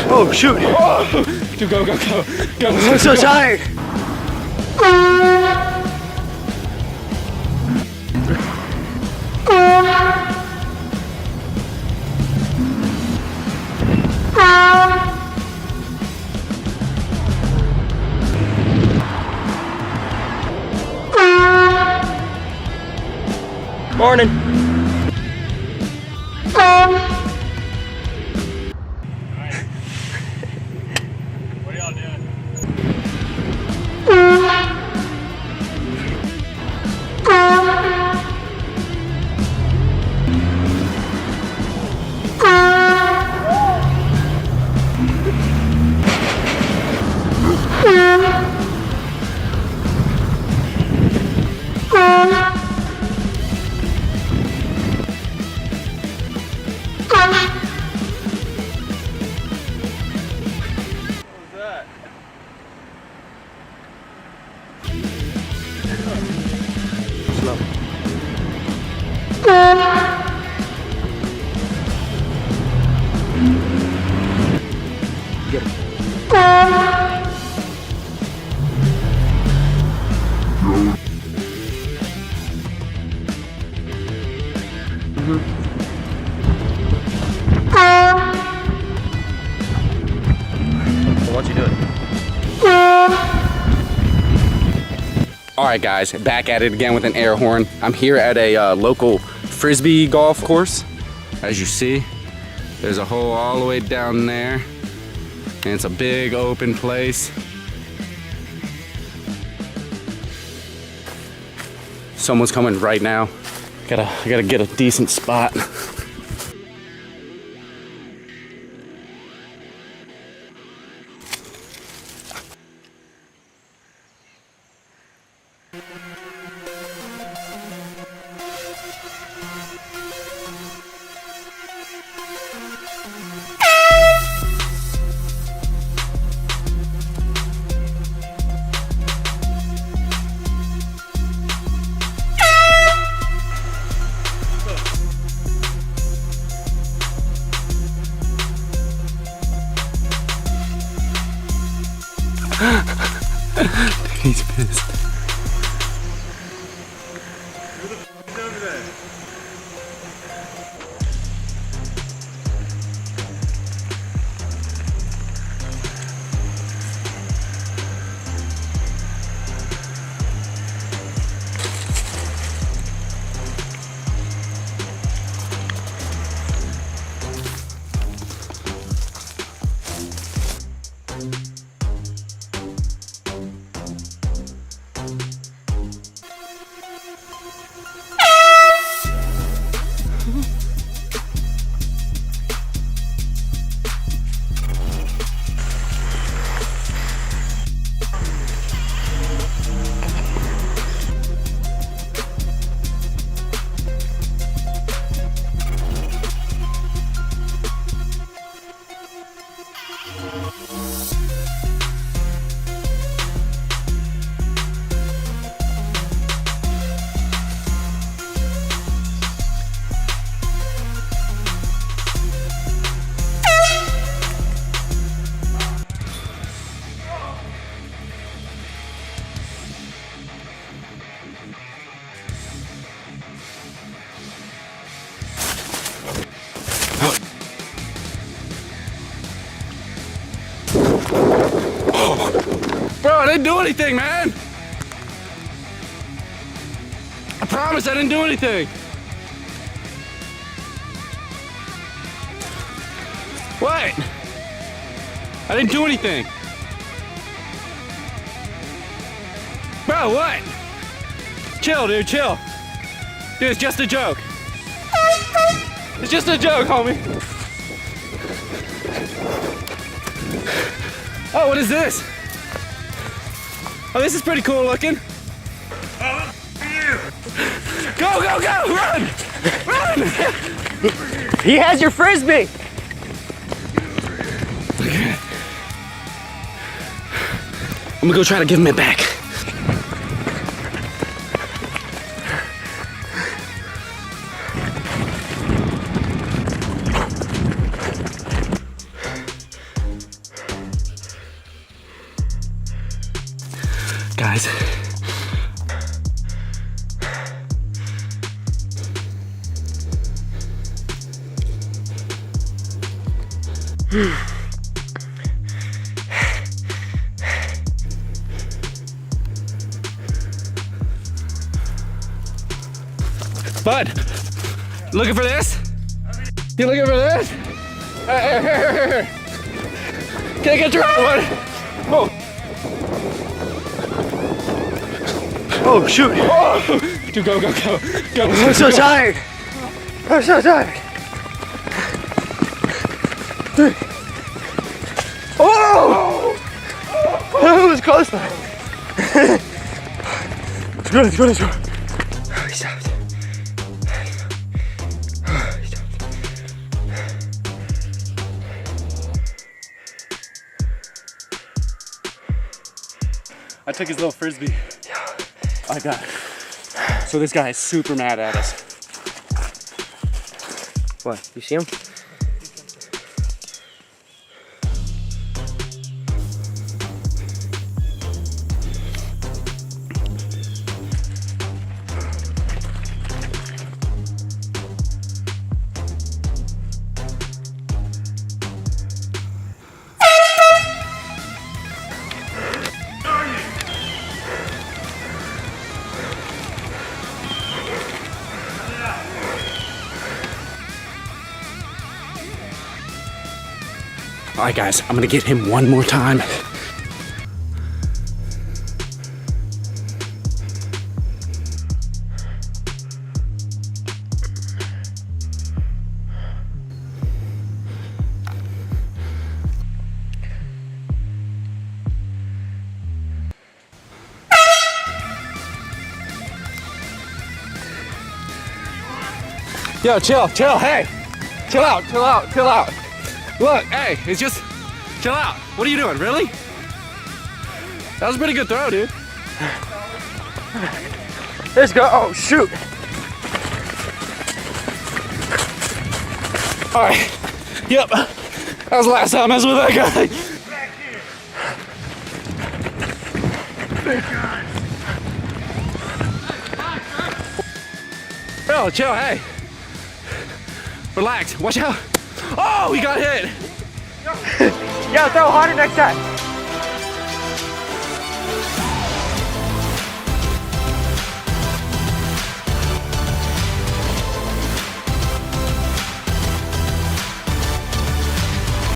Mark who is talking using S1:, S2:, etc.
S1: Oh, shoot.
S2: Dude, go.
S1: I'm so tired. Morning.
S2: What are y'all doing?
S1: Slow. Get him. What'd you do?
S3: Alright guys, back at it again with an air horn. I'm here at a local frisbee golf course. As you see, there's a hole all the way down there. And it's a big open place. Someone's coming right now. I gotta get a decent spot. He's pissed. Bro, I didn't do anything, man. I promise I didn't do anything. What? I didn't do anything. Bro, what? Chill, dude, chill. Dude, it's just a joke. It's just a joke, homie. Oh, what is this? Oh, this is pretty cool looking.
S2: Oh, you!
S3: Go, go, go! Run! Run!
S1: He has your frisbee.
S3: I'm gonna go try to give him it back. Bud, looking for this? You looking for this? Here. Can I get your one? Oh.
S1: Oh, shoot.
S3: Oh. Dude, go.
S1: I'm so tired. I'm so tired. Oh! That was close. Let's go. Oh, he stopped. Oh, he stopped.
S2: I took his little frisbee. I got it. So this guy is super mad at us.
S1: What? You see him?
S3: All right, guys, I'm gonna get him one more time. Yo, chill, hey! Chill out. Look, hey, it's just, chill out. What are you doing, really? That was a pretty good throw, dude.
S1: Let's go. Oh, shoot.
S3: All right, yep. That was the last time I was with that guy. Yo, chill, hey. Relax, watch out. Oh, he got hit.
S1: Yeah, throw harder next time.